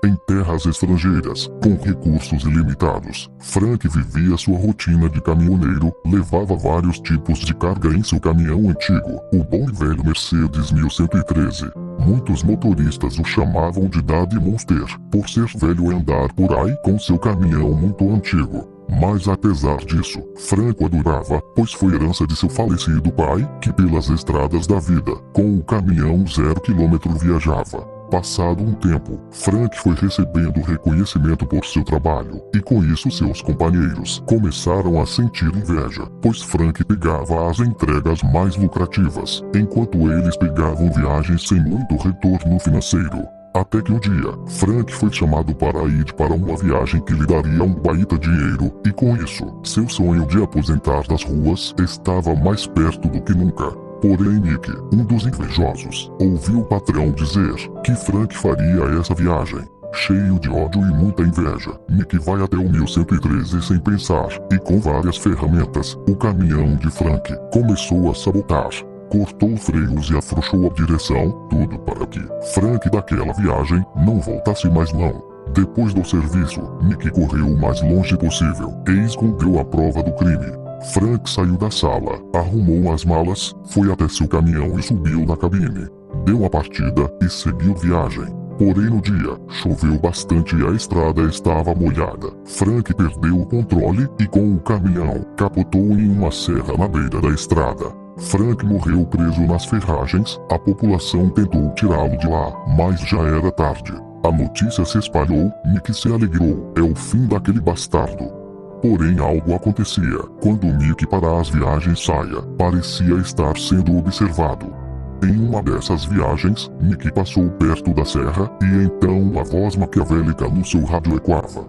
Em terras estrangeiras, com recursos ilimitados, Frank vivia sua rotina de caminhoneiro, levava vários tipos de carga em seu caminhão antigo, o bom e velho Mercedes 1113. Muitos motoristas o chamavam de Daddy Monster, por ser velho e andar por aí com seu caminhão muito antigo. Mas apesar disso, Frank o adorava, pois foi herança de seu falecido pai, que pelas estradas da vida, com o caminhão 0 km viajava. Passado um tempo, Frank foi recebendo reconhecimento por seu trabalho, e com isso seus companheiros começaram a sentir inveja, pois Frank pegava as entregas mais lucrativas, enquanto eles pegavam viagens sem muito retorno financeiro. Até que um dia, Frank foi chamado para ir para uma viagem que lhe daria um baita dinheiro, e com isso, seu sonho de aposentar das ruas estava mais perto do que nunca. Porém Mick, um dos invejosos, ouviu o patrão dizer que Frank faria essa viagem. Cheio de ódio e muita inveja, Mick vai até o 1113 sem pensar, e com várias ferramentas, o caminhão de Frank começou a sabotar. Cortou freios e afrouxou a direção, tudo para que Frank daquela viagem não voltasse mais não. Depois do serviço, Mick correu o mais longe possível e escondeu a prova do crime. Frank saiu da sala, arrumou as malas, foi até seu caminhão e subiu na cabine. Deu a partida e seguiu viagem. Porém no dia, choveu bastante e a estrada estava molhada. Frank perdeu o controle e com o caminhão capotou em uma serra na beira da estrada. Frank morreu preso nas ferragens, a população tentou tirá-lo de lá, mas já era tarde. A notícia se espalhou, Mick se alegrou, é o fim daquele bastardo. Porém algo acontecia, quando Mick para as viagens saia, parecia estar sendo observado. Em uma dessas viagens, Mick passou perto da serra, e então a voz maquiavélica no seu rádio ecoava.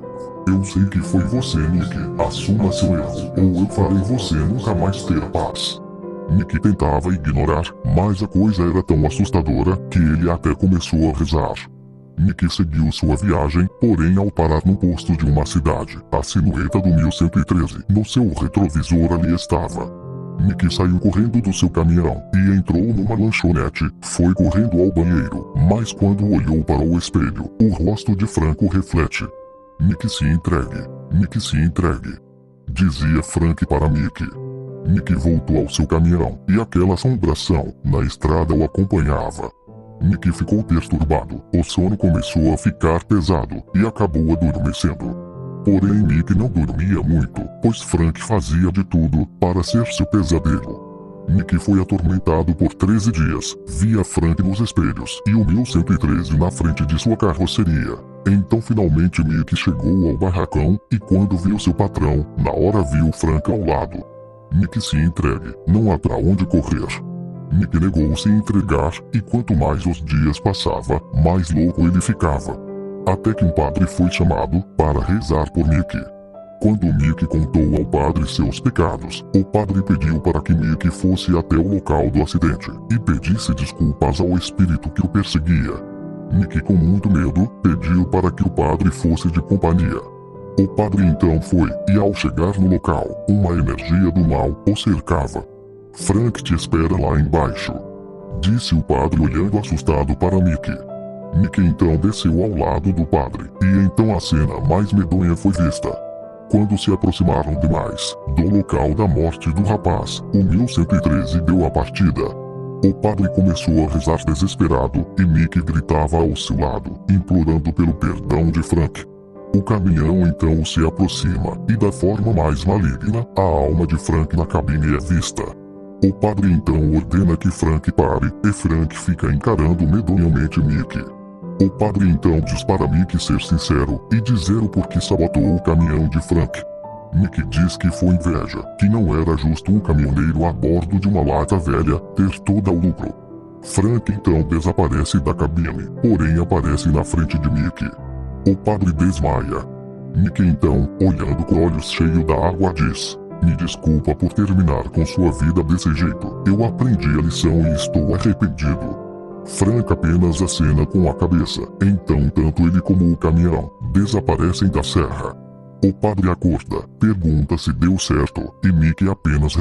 Eu sei que foi você, Mick, assuma seu erro, ou eu farei você nunca mais ter paz. Mick tentava ignorar, mas a coisa era tão assustadora que ele até começou a rezar. Mick seguiu sua viagem, porém ao parar no posto de uma cidade, a silhueta do 1113 no seu retrovisor ali estava. Mick saiu correndo do seu caminhão e entrou numa lanchonete, foi correndo ao banheiro, mas quando olhou para o espelho, o rosto de Frank reflete. Mick se entregue, Mick se entregue, dizia Frank para Mick. Mick voltou ao seu caminhão, e aquela assombração na estrada o acompanhava. Mick ficou perturbado, o sono começou a ficar pesado, e acabou adormecendo. Porém Mick não dormia muito, pois Frank fazia de tudo para ser seu pesadelo. Mick foi atormentado por 13 dias, via Frank nos espelhos, e o 1113 na frente de sua carroceria. Então finalmente Mick chegou ao barracão, e quando viu seu patrão, na hora viu Frank ao lado. Mick se entregue, não há pra onde correr. Mick negou-se a entregar, e quanto mais os dias passava, mais louco ele ficava. Até que um padre foi chamado para rezar por Mick. Quando Mick contou ao padre seus pecados, o padre pediu para que Mick fosse até o local do acidente e pedisse desculpas ao espírito que o perseguia. Mick, com muito medo, pediu para que o padre fosse de companhia. O padre então foi, e ao chegar no local, uma energia do mal o cercava. Frank te espera lá embaixo, disse o padre olhando assustado para Mick. Mick então desceu ao lado do padre, e então a cena mais medonha foi vista. Quando se aproximaram demais do local da morte do rapaz, o 1113 deu a partida. O padre começou a rezar desesperado, e Mick gritava ao seu lado, implorando pelo perdão de Frank. O caminhão então se aproxima, e da forma mais maligna, a alma de Frank na cabine é vista. O padre então ordena que Frank pare, e Frank fica encarando medonhamente Mick. O padre então diz para Mick ser sincero, e dizer o porquê sabotou o caminhão de Frank. Mick diz que foi inveja, que não era justo um caminhoneiro a bordo de uma lata velha ter todo o lucro. Frank então desaparece da cabine, porém aparece na frente de Mick. O padre desmaia. Mick então, olhando com olhos cheios da água, diz: me desculpa por terminar com sua vida desse jeito, eu aprendi a lição e estou arrependido. Frank apenas acena com a cabeça, então tanto ele como o caminhão desaparecem da serra. O padre acorda, pergunta se deu certo, e Mick apenas